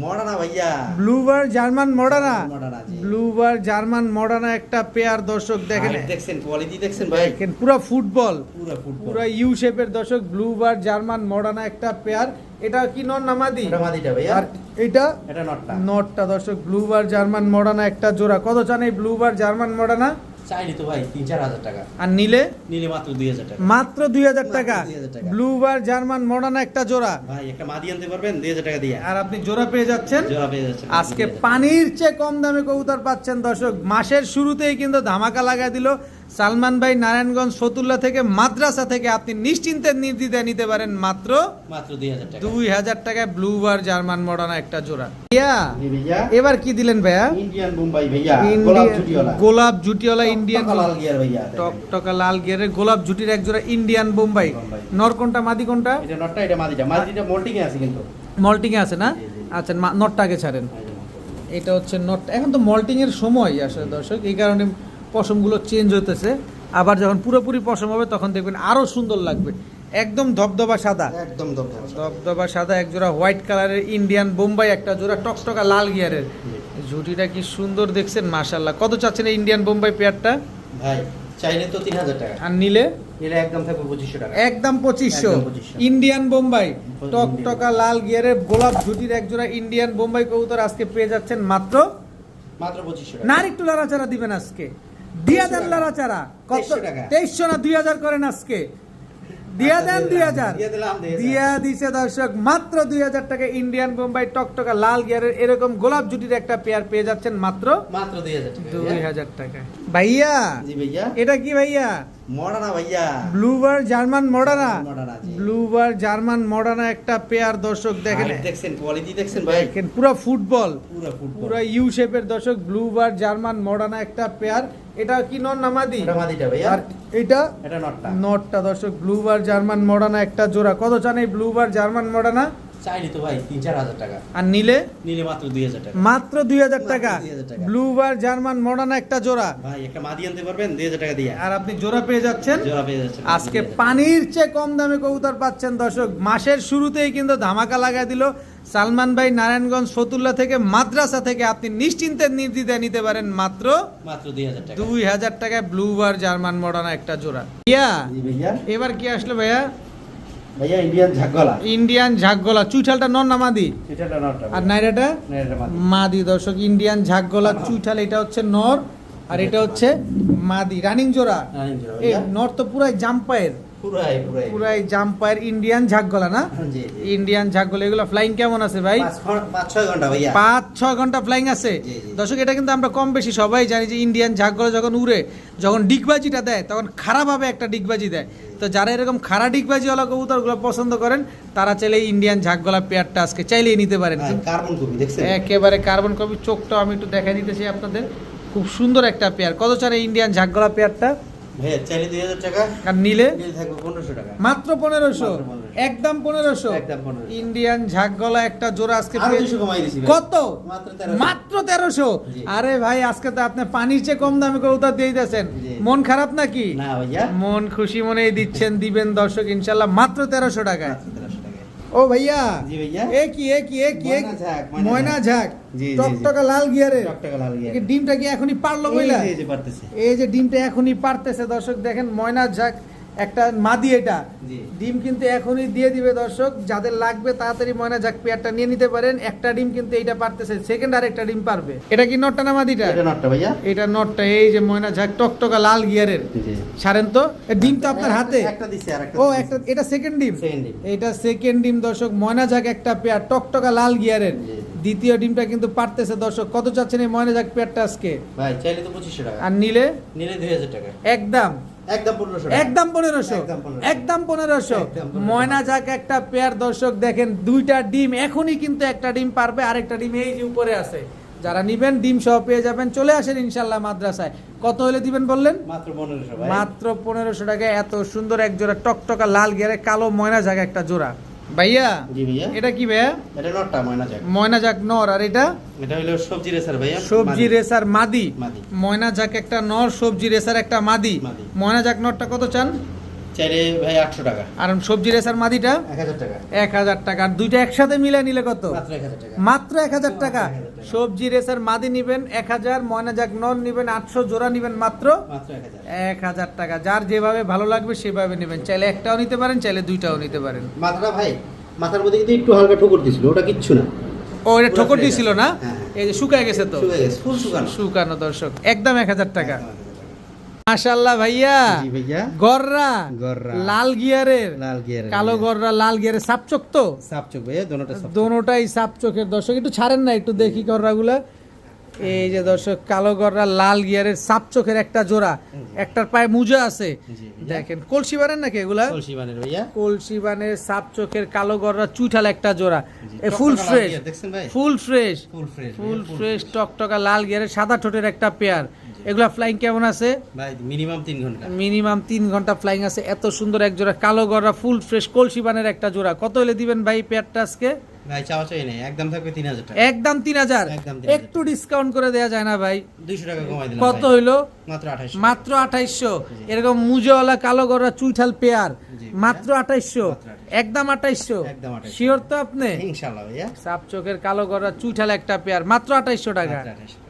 মডার্না ভাইয়া। ব্লুবার জার্মান মডার্না। মডার্না জি। ব্লুবার জার্মান মডার্না একটা পেয়ার দর্শক দেখেন, হাইট দেখছেন, কোয়ালিটি দেখছেন ভাই। দেখেন পুরো ফুটবল, পুরো ফুটবল। পুরো ইউ শেপের দর্শক ব্লুবার জার্মান মডার্না একটা পেয়ার। এটা কি নর নামাদি? এটা মাদিটা ভাইয়া। আর এটা এটা নটটা। নটটা দর্শক ব্লুবার জার্মান মডার্না একটা জোড়া। কত চান এই ব্লুবার জার্মান মডার্না? চাইলে তো ভাই 3-4000 টাকা। আর নিলে নিলে মাত্র 2000 টাকা। মাত্র 2000 টাকা। মাত্র 2000 টাকা। ব্লুবার জার্মান মডার্না একটা জোড়া। ভাই একটা মাদি আনতে পারবেন 2000 টাকা দিয়ে। আর আপনি জোড়া পেয়ে যাচ্ছেন। জোড়া পেয়ে যাচ্ছেন আজকে পানির চেয়ে কম দামে কবুতর পাচ্ছেন দর্শক। মাসের শুরুতেই কিন্তু ধামাকা লাগাই দিল সালমান ভাই নারায়ণগঞ্জ ফতুল্লা থেকে, মাদ্রাসা থেকে। আপনি নিশ্চিন্তে নির্দ্বিধায় নিতে পারেন মাত্র মাত্র 2000 টাকা। 2000 টাকায় ব্লুবার জার্মান মডার্না একটা জোড়া। ভাইয়া জি ভাইয়া, এবার কি দিলেন ভাইয়া? ইন্ডিয়ান বোম্বাই ভাইয়া, গোলাপ জুটিওয়ালা। গোলাপ জুটিওয়ালা ইন্ডিয়ান টকটকা লাল গিয়ার ভাইয়া। টকটকা লাল গিয়ারের গোলাপ জুটির এক জোড়া ইন্ডিয়ান বোম্বাই। বোম্বাই। নর কোনটা মাদি কোনটা? এটা নটটা, এটা মাদিটা। মাদিটা মোল্টিং এ আছে কিন্তু। মল্টিং এ আছে না? জি, জি। আচ্ছা, নটটা আগে ছাড়েন। এটা হচ্ছে নট, এখন তো মল্টিং এর সময় আসলে দর্শক, এই কারণে পশমগুলো চেঞ্জ হতেছে। আবার যখন পুরোপুরি পশম হবে তখন দেখবেন আরো সুন্দর লাগবে। একদম ধবধবা সাদা, একদম দবদবা। ধবধবা সাদা এক জোড়া হোয়াইট কালারের ইন্ডিয়ান বোম্বাই একটা জোড়া টকটকা লাল গিয়ারের। ঝুটিটা কি সুন্দর দেখছেন, মাশাআল্লাহ। কত চাচ্ছেন এই ইন্ডিয়ান বোম্বাই পেয়ারটা? ভাই চাইলে তো 3000 টাকা। আর নিলে নিলে একদম থাকবে 2500 টাকা। একদম 2500। একদম 2500 ইন্ডিয়ান বোম্বাই ইন্ডিয়ান টকটকা লাল গিয়ারের গোলাপ ঝুটির এক জোড়া ইন্ডিয়ান বোম্বাই কবুতর আজকে পেয়ে যাচ্ছেন মাত্র মাত্র 2500 টাকা। না, আর একটু লাড়াচাড়া দিবেন আজকে। 2000 লাড়াচাড়া। কত? 2300 টাকা। 2300 না 2000 করেন আজকে। দিয়া দেন 2000। দিয়ে দিলাম, দিয়ে দিলাম। দিয়া দিছে দর্শক মাত্র 2000 টাকা ইন্ডিয়ান বোম্বাই টকটকা লাল গিয়ারের এরকম গোলাপ জুটির একটা পেয়ার পেয়ে যাচ্ছেন মাত্র মাত্র 2000 টাকা। 2000 টাকা। ভাইয়া জি ভাইয়া, এটা কি ভাইয়া? মডার্না ভাইয়া। ব্লুবার জার্মান মডার্না। মডার্না জি। ব্লুবার জার্মান মডার্না একটা পেয়ার দর্শক দেখেন, হাইট দেখছেন, কোয়ালিটি দেখছেন ভাই। দেখেন পুরো ফুটবল, পুরো ফুটবল। পুরো ইউ শেপের দর্শক ব্লুবার জার্মান মডার্না একটা পেয়ার। এটা কি নর নামাদি? এটা মাদিটা ভাইয়া। আর এটা এটা নটটা। নটটা দর্শক ব্লুবার জার্মান মডার্না একটা জোড়া। কত চান এই ব্লুবার জার্মান মডার্না? চাইলে তো ভাই 3-4000 টাকা। আর নিলে নিলে মাত্র 2000 টাকা। মাত্র 2000 টাকা। 2000 টাকা। ব্লুবার জার্মান মডার্না একটা জোড়া। ভাই একটা মাদি আনতে পারবেন 2000 টাকা দিয়ে। আর আপনি জোড়া পেয়ে যাচ্ছেন। জোড়া পেয়ে যাচ্ছেন আজকে পানির চেয়ে কম দামে কবুতর পাচ্ছেন দর্শক। মাসের শুরুতেই কিন্তু ধামাকা লাগাই দিল সালমান ভাই নারায়ণগঞ্জ ফতুল্লা থেকে, মাদ্রাসা থেকে। আপনি নিশ্চিন্তে নির্দ্বিধায় নিতে পারেন মাত্র মাত্র 2000 টাকা। 2000 টাকায় ব্লুবার জার্মান মডার্না একটা জোড়া। ভাইয়া জি ভাইয়া, এবার কি আসলো ভাইয়া? ভাইয়া ইন্ডিয়ান ঝাগগলা। ইন্ডিয়ান ঝাকগলা। চুইঠালটা নর না মাদি? এটা নটটা। আর নাইরাটা না এটা মাদি। মাদি দর্শক। ইন্ডিয়ান ঝাকগলা চুইঠাল, এটা হচ্ছে নর আর এটা হচ্ছে মাদি। রানিং জোড়া। রানিং জোড়া এই ভাইয়া। নর তো পুরাই জাম্পায়ের। পুরাই পুরাই পুরাই জাম্পার ইন্ডিয়ান ঝাকগলা না? জি ইন্ডিয়ান ঝাকগলা, এগুলো ফ্লাইং কেমন আছে ভাই? 5-6 ঘন্টা ভাইয়া। 5-6 ঘন্টা ফ্লাইং আছে। জি, জি। দর্শক এটা কিন্তু আমরা কম বেশি সবাই জানি যে ইন্ডিয়ান ঝাকগলা যখন উড়ে, যখন ডিগবাজিটা দেয় তখন খারাপভাবে একটা ডিগবাজি দেয়। তো যারা এরকম খাড়া ডিগবাজিওয়ালা কবুতরগুলো পছন্দ করেন তারা চাইলে ইন্ডিয়ান ঝাকগলা পেয়ারটা আজকে চাইলেই নিতে পারেন। কার্বন কপি দেখছেন? একেবারে কার্বন কপি, চোখটাও আমি একটু দেখাই দিতেছি আপনাদের, খুব সুন্দর একটা পেয়ার। কত চান এই ইন্ডিয়ান ঝাকগলা পেয়ারটা? ভাইয়া চাইলে 2000 টাকা, আর নিলে নিলে থাকবে 1500 টাকা। মাত্র 1500, মাত্র 1500, একদম 1500। একদম 1500। ইন্ডিয়ান ঝাকগলা একটা জোড়া আজকে আরো পেয়ে- 200 কমাই দিছি ভাই। কত? মাত্র 1300। মাত্র 1300। জি। আরে ভাই আজকে তো আপনি পানির চেয়ে কম দামে কবুতর দিয়ে দিতেছেন, জি। মন খারাপ নাকি? না ভাইয়া, মন খুশি মনেই দিচ্ছেন, দিবেন দর্শক ইনশাল্লাহ মাত্র 1300 টাকায়। মাত্র 1300 টাকা। ও ভাইয়া, জি ভাইয়া। এ কি ময়না ঝাঁক, ময়না ঝাক, জি, জি, জি। টকটকা লাল গিয়ারে। টকটকা লাল গিয়া। ডিমটা কি এখনই পারলো বইলা? এই যে পারতেছে। এই যে ডিমটা এখনই পারতেছে দর্শক, দেখেন ময়না ঝাক একটা মাদি, এটা জি। ডিম কিন্তু এখনই দিয়ে দিবে দর্শক। যাদের লাগবে তাড়াতাড়ি ময়না ঝাক পেয়ারটা নিয়ে নিতে পারেন। একটা ডিম কিন্তু এইটা পারতেছে, সেকেন্ড আর একটা ডিম পারবে। এটা কি নটটা না মাদিটা? এটা নটটা ভাইয়া। এটা নটটা। এই যে ময়না ঝাক টকটকা লাল গিয়ারের, জি। ছাড়েন তো। এ ডিম তো আপনার হাতে। একটা দিছি আর একটা। ও একটা, এটা সেকেন্ড ডিম। Second ডিম। এটা সেকেন্ড ডিম দর্শক, ময়না ঝাক একটা পেয়ার টকটকা লাল গিয়ারের। জি। দ্বিতীয় ডিমটা কিন্তু পারতেছে দর্শক। কত চাচ্ছেন এই ময়না ঝাক পেয়ারটা আজকে? ভাই চাইলে তো 2500 টাকা। আর নিলে? নিলে 2000 টাকা। একদম একদম 1500 টাকা। একদম 1500, একদম 1500, একদম 1500। একদম 1500। ময়না যাক একটা পেয়ার দর্শক, দেখেন দুইটা ডিম এখনই কিন্তু একটা ডিম পারবে, আরেকটা ডিম এই যে উপরে আছে। যারা নিবেন ডিম সহ পেয়ে যাবেন। চলে আসেন ইনশাল্লাহ মাদ্রাসায়। কত হলে দিবেন বললেন? মাত্র 1500 ভাই। মাত্র 1500 টাকায় এত সুন্দর এক জোড়া টকটকা লাল গিয়ারে কালো ময়না যাক একটা জোড়া। ভাইয়া জি ভাইয়া। এটা কি ভাইয়া? এটা নটটা ময়না ঝাঁক। ময়না যাক নর, আর এটা এটা হলো সবজি রেসার ভাইয়া। সবজি মাদি। রেসার মাদি। মাদি। ময়না যাক একটা নর, সবজি রেসার একটা মাদি। মাদি। ময়না যাক নরটা কত চান? চাইলে ভাই 800 টাকা। আর সবজি রেসার মাদিটা 1000 টাকা। 1000 টাকা। আর দুইটা একসাথে মিলে নিলে কত? মাত্র 1000 টাকা। মাত্র 1000 টাকা। 1000 টাকা। সবজি রেসার মাদি নিবেন 1000, ময়না যাক নর নিবেন 800, জোড়া নিবেন মাত্র মাত্র 1000। 1000 টাকা। যার যেভাবে ভালো লাগবে সেভাবে নেবেন। চাইলে একটাও নিতে পারেন, চাইলে দুইটাও নিতে পারেন। মাথাটা ভাই, মাথার মধ্যে কিন্তু একটু হালকা ঠোকর দিছিল, ওটা কিচ্ছু না। ও এটা পুরো ঠোকর ফ্রেশ দিছিল আছে। না? হ্যাঁ। এই যে শুকায় গেছে তো। শুকিয়ে গেছে, ফুল শুকানো। শুকানো দর্শক, একদম 1000 টাকা। একদম 1000 টাকা। মাশাআল্লাহ ভাইয়া, জি ভাইয়া। গররা গররা। লাল গিয়ারের, লাল গিয়ার। কালো গররা লাল গিয়ারের সাপচোক তো। সাপ চোখ ভাইয়া, দোনোটা সাপ। দোনোটাই সাপ চোখের দর্শক, একটু ছাড়েন না, একটু দেখি গররাগুলা। এই যে দর্শক কালো গররা লাল গিয়ারের সাপ চোখের একটা জোড়া, একটার পায়ে মুজা আছে। জি দেখেন কলসি বানেন নাকি এগুলা? কলসি বানের ভাইয়া। কলসি বানের সাপ চোখের কালো গররা চুইঠাল একটা জোড়া। জি, এ ফুল টকটকা লাল ফ্রেশ, গিয়ার দেখছেন ভাই? Full fresh, full fresh. Full fresh টকটকা লাল গিয়ারের সাদা ঠোঁটের একটা পেয়ার। এগুলা ফ্লাইং কেমন আছে? ভাই মিনিমাম 3 ঘন্টা। মিনিমাম 3 ঘন্টা ফ্লাইং আছে। এত সুন্দর এক জোড়া কালো গররা ফুল ফ্রেশ কলসি বানের একটা জোড়া। কত হলে দিবেন ভাই পেয়ারটা আজকে? ভাই চাওয়া চাই নেই, একদম থাকবে 3000 টাকা। একদম 3000। একদম 3000 একটু ডিসকাউন্ট করে দেয়া যায় না ভাই? 200 টাকা কমাই দিলাম। কত ভাই। হইলো? মাত্র 2800। মাত্র 2800। এরকম মুজোওয়ালা কালো গররা চুইঠাল পেয়ার জি, মাত্র 2800। মাত্র 2800। একদম 2800। একদম 2800। শিওর তো আপনি? ইনশাআল্লাহ ভাইয়া। সাপ চোখের কালো গররা চুইঠাল একটা পেয়ার মাত্র 2800 টাকা। মাত্র 2800 টাকা।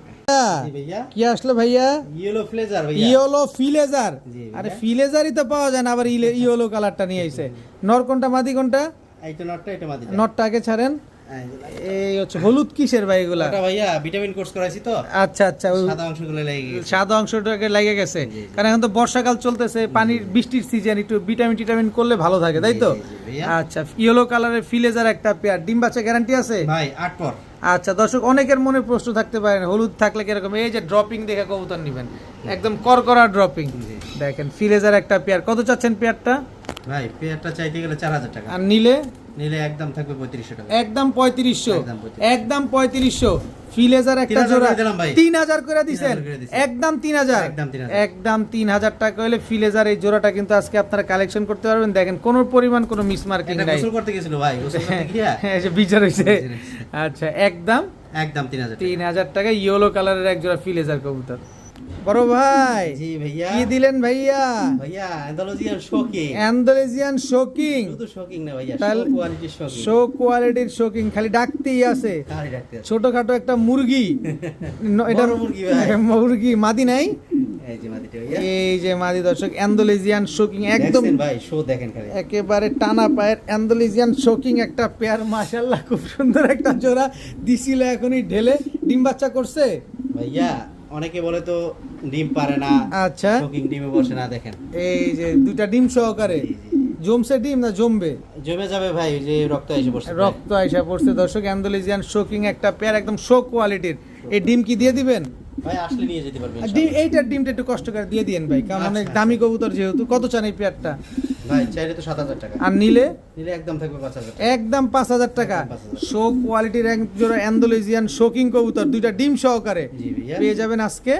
জি ভাইয়া। কি আসলো ভাইয়া? ইয়েলো ফ্লেজার ভাইয়া। ইয়েলো ফিলেজার। জি ভাইয়া। আরে ফিলেজারই তো পাওয়া যায় না, আবার ইয়েলো কালারটা নিয়ে আইছে। নর কোনটা মাদি কোনটা? এইটা নটটা, এটা মাদিটা। নটটা আগে ছাড়েন। এই হচ্ছে হলুদ কিসের ভাই এগুলা? ওটা ভাইয়া ভিটামিন কোর্স করাইছি তো, আচ্ছা আচ্ছা, ওই সাদা অংশগুলো লেগে গেছে। সাদা অংশটাকে লেগে গেছে। জি, জি। কারণ এখন তো বর্ষাকাল চলতেছে, পানির বৃষ্টির সিজন, একটু ভিটামিন করলে ভালো থাকে, তাই তো? জি, জি, ভাইয়া। আচ্ছা, ইয়েলো কালারের ফিলেজার একটা পেয়ার, ডিম বাচ্চা গ্যারান্টি আছে? ভাই 8 পর। আচ্ছা দর্শক, অনেকের মনে প্রশ্ন থাকতে পারে হলুদ থাকলে কিরকম। এই যে ড্রপিং দেখে কবুতর নিবেন, একদম করকরা ড্রপিং। জি। দেখেন ফিলেজার একটা পেয়ার। কত চাচ্ছেন পেয়ারটা? ভাই পেয়ারটা চাইতে গেলে 4000 টাকা। আর নিলে? নিলে একদম থাকবে 3500 টাকা। একদম 3500। একদম 3500। একদম 3500। ফিলেজার একটা 3000 জোড়া করে দিলাম ভাই। 3000 করে দিছেন। 3000 করে দিছি। একদম 3000। একদম 3000। একদম 3000 টাকা হলে ফিলেজার এই জোড়াটা কিন্তু আজকে আপনারা কালেকশন করতে পারবেন। দেখেন কোনো পরিমাণ কোনো মিসমার্কিং এটা নাই। গোসল করতে গেছিল ভাই, গোসল করতে গিয়া হ্যাঁ, এই যে বিচার হইছে। বিচার হইছে। আচ্ছা, একদম একদম 3000 টাকা। 3000 টাকা ইয়েলো কালারের এক জোড়া ফিলেজার কবুতর। বড় ভাই জি ভাইয়া। কি দিলেন ভাইয়া? ভাইয়া অ্যান্ডালুজিয়ান শোকিং। Andalusian shocking. শুধু শোকিং না ভাইয়া, তাহলে- শো কোয়ালিটির শোকিং। শো কোয়ালিটির শোকিং, খালি ডাকতেই আছে। কারি রাখতে আছে। ছোটখাটো একটা মুরগি। এটা বড় মুরগি ভাই। মুরগি মাদি নাই? এই যে মাদিটা ভাইয়া। এই যে মাদি দর্শক, অ্যান্ডালুজিয়ান শোকিং একদম দেখছেন ভাই, শো দেখেন খালি। একেবারে টানা পায়ের অ্যান্ডালুজিয়ান শোকিং একটা পেয়ার। মাশাআল্লাহ খুব সুন্দর একটা জোড়া দিছিল এখনই ঢেলে। ডিম বাচ্চা করছে? ভাইয়া অনেকে বলে তো ডিম পারে না, আচ্ছা শোকিং ডিমে বসে না, দেখেন এই যে দুইটা ডিম সহকারে জি, জি। জমছে ডিম না জমবে? জমে যাবে ভাই, ওই যে রক্ত এসে বসে রক্ত আইসা পড়ছে দর্শক, অ্যান্ডালুজিয়ান শোকিং একটা পেয়ার, একদম শো কোয়ালিটির। এই ডিম কি দিয়ে দিবেন? ভাই আসলে নিয়ে যেতে পারবেন ডিম এইটার ডিমটা একটু কষ্ট করে দিয়ে দিয়েন ভাই, কারণ অনেক আচ্ছা, দামি কবুতর যেহেতু। কত চান এই পেয়ারটা? ভাই চাইলে তো 7,000 টাকা, আর নিলে নিলে একদম থাকবে 5,000 টাকা। একদম 5,000 টাকা। একদম 5,000 শো কোয়ালিটির এক জোড়া অ্যান্ডালুজিয়ান শোকিং কবুতর, দুইটা ডিম সহকারে জি ভাইয়া, পেয়ে যাবেন আজকে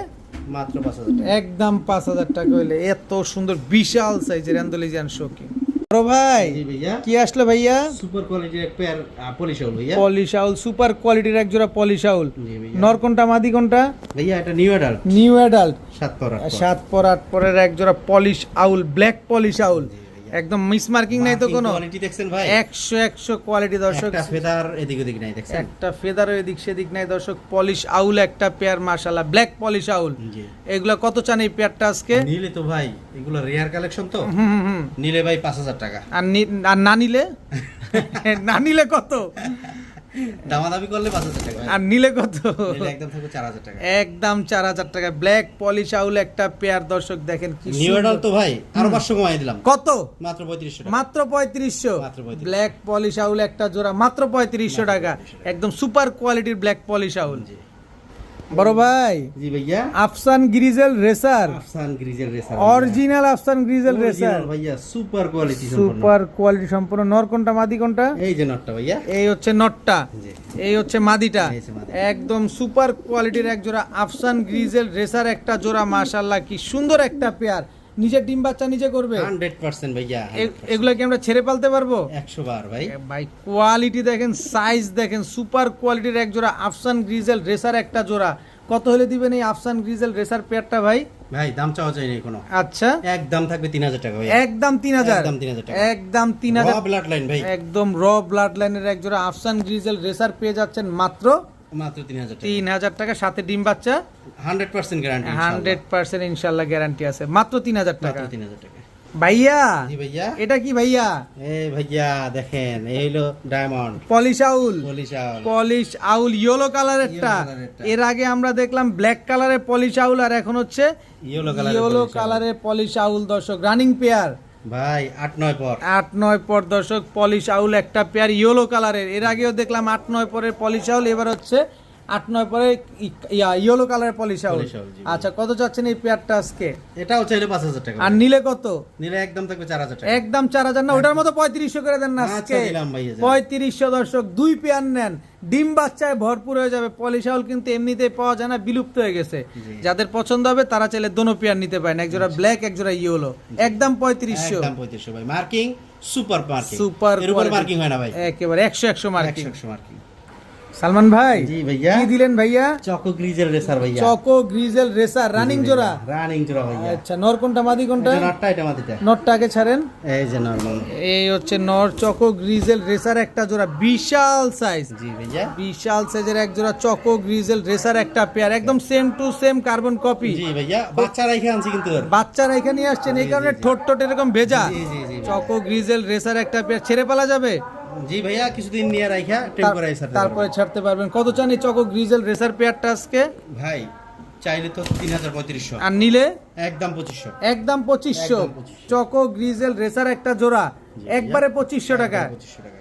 মাত্র 5,000 টাকা। একদম 5,000 টাকা হইলে। এত সুন্দর বিশাল সাইজের অ্যান্ডালুজিয়ান শোকিং। বড় ভাই জি ভাইয়া, কি আসলো ভাইয়া? সুপার কোয়ালিটির এক পেয়ার পলিশ হল ভাইয়া। পলিশাউল, সুপার কোয়ালিটির এক জোড়া পলিশাউল। জি ভাইয়া, নর কোনটা মাদি কোনটা? ভাইয়া এটা নিউ অ্যাডাল্ট, নিউ অ্যাডাল্ট, 7 পর 8 পর। 7 পর 8 পরের এক জোড়া পলিশ আউল, ব্ল্যাক পলিশ আউল, একদম মিস মার্কিং নাই তো কোনো। কোয়ালিটি দেখছেন ভাই, 100 কোয়ালিটি দর্শক। একটা ফেদার এদিক ওদিক নাই, দেখছেন? একটা ফেদারও এদিক সেদিক নাই দর্শক। পলিশ আউল একটা পেয়ার, মাশাআল্লাহ ব্ল্যাক পলিশ আউল। জি, এগুলা কত চান এই পেয়ারটা আজকে? নিলে তো ভাই এগুলো রেয়ার কালেকশন তো, হুম। নিলে ভাই 5,000 টাকা। আর না নিলে? না নিলে কত? দামাদামি করলে 5,000 টাকা ভাই। আর নিলে কত? নিলে একদম থাকবে 4,000 টাকা। একদম 4,000 টাকা। ব্ল্যাক পলিশ আউল একটা পেয়ার দর্শক, দেখেন কি নিউ সুন্দর। অ্যাডাল্ট তো ভাই আরো 500 কমাই দিলাম, কত? মাত্র 3500 টাকা। মাত্র 3500। মাত্র 3500 ব্ল্যাক পলিশ আউল একটা জোড়া মাত্র 3500 টাকা। একদম সুপার কোয়ালিটির ব্ল্যাক পলিশ আউল। জি বড় ভাই, জি ভাইয়া, Afsan grizzle racer, Afsan grizzle racer, original Afsan grizzle racer, ভাইয়া সুপার কোয়ালিটি সম্পন্ন। সুপার কোয়ালিটি সম্পূর্ণ। নর কোনটা মাদি কোনটা? এই যে নটটা ভাইয়া, এই হচ্ছে নটটা, জি এই হচ্ছে মাদিটা। এই হচ্ছে মাদি। একদম সুপার কোয়ালিটির এক জোড়া আফসান গ্রিজেল রেসার একটা জোড়া, মাশাআল্লাহ কি সুন্দর একটা পেয়ার। নিজের ডিম বাচ্চা নিজে করবে 100% ভাইয়া, এগুলো কি আমরা ছেড়ে পালতে পারবো? 100 বার ভাই। ভাই কোয়ালিটি দেখেন, সাইজ দেখেন, সুপার কোয়ালিটির এক জোড়া আফসান গ্রিজেল রেসার একটা জোড়া। কত হলে দিবেন এই আফসান গ্রিজেল রেসার পেয়ারটা ভাই? ভাই দাম চাওয়া চাই নাই কোনো, আচ্ছা একদম থাকবে 3,000 টাকা ভাই, একদম 3,000, একদম 3,000 টাকা, একদম 3,000। ব্লাড লাইন ভাই, একদম র ব্লাড লাইনের এক জোড়া আফসান গ্রিজেল রেসার পেয়ে যাচ্ছেন মাত্র মাত্র 3,000 টাকা, 3,000 টাকা, সাথে ডিম বাচ্চা 100% গ্যারান্টি, 100% ইনশাআল্লাহ গ্যারান্টি আছে। মাত্র 3,000 টাকা। মাত্র 3,000 টাকা। ভাইয়া জি ভাইয়া, এটা কি ভাইয়া? এই ভাইয়া দেখেন, এই হলো ডায়মন্ড পলিশ আউল, পলিশ আউল। পলিশ আউল ইয়েলো কালারেরটা। Yellow কালারেরটা। এর আগে আমরা দেখলাম ব্ল্যাক কালারের পলিশ আউল, আর এখন হচ্ছে ইয়েলো ইয়েলো কালারের পলিশ আউল দর্শক। রানিং পেয়ার ভাই 8-9 পর, 8-9 পর দর্শক পলিশ আউল একটা পেয়ার ইয়েলো কালারের। এর আগেও দেখলাম 8-9 পরের পলিশ আউল, এবার হচ্ছে 8-9 পরে ইয়েলো কালারের পলিশ আউল। পলিশ আউল, জি। আচ্ছা কত চাচ্ছেন এই পেয়ারটা আজকে? এটাও চাইলে 5,000 টাকা, আর নিলে কত? নিলে একদম থাকবে 4,000 টাকা। একদম 4,000 না, ওটার মতো 3500 করে দেন না আচ্ছা, আজকে। দিলাম ভাইয়া, যান। 3500 দর্শক, দুই পেয়ার নেন, ডিম বাচ্চায় ভরপুর হয়ে যাবে। পলিশ আউল কিন্তু এমনিতেই পাওয়া যায় না, বিলুপ্ত হয়ে গেছে। জি। যাদের পছন্দ হবে তারা চাইলে দোনো পেয়ার নিতে পারেন, এক জোড়া ব্ল্যাক এক জোড়া ইয়েলো, একদম 3500। একদম 3500 ভাই, মার্কিং সুপার মার্কিং, সুপার এর উপর মার্কিং হয় না ভাই, একেবারে 100 মার্কিং। 100 মার্কিং। সালমান ভাই জি ভাইয়া, কি দিলেন ভাইয়া? চকো গ্রিজেল রেসার ভাইয়া, চকো গ্রিজেল রেসার রানিং জোড়া। রানিং জোড়া ভাইয়া। আচ্ছা নর কোনটা মাদি কোনটা? এটা নটটা, এটা মাদিটা। নটটা আগে ছাড়েন। এই যে নরমাল, এই হচ্ছে নর চকো গ্রিজেল রেসার একটা জোড়া, বিশাল সাইজ, জি ভাইয়া, বিশাল সাইজের এক জোড়া চকো গ্রিজেল রেসার একটা পেয়ার, একদম same to same carbon copy. জি ভাইয়া, বাচ্চা রাইখে আনছি কিন্তু ওর। বাচ্চারা এখানে আসছেন, এই কারণে ঠোঁট ঠোঁট এরকম ভেজা। জি জি জি চকো গ্রিজেল রেসার একটা পেয়ার, ছেড়ে পালা যাবে? জি ভাইয়া, কিছুদিন নিয়ে রাইখা টেম্পারেচার তারপরে ছাড়তে পারবেন। কত চান এই চকো গ্রিজেল রেসার পেয়ারটা আজকে? ভাই চাইলে তো 3,3500, আর নিলে একদম 2500, একদম 2500। একদম 2500 চকো গ্রিজেল রেসার একটা জোড়া একবারে 2500 টাকা। 2500 টাকা।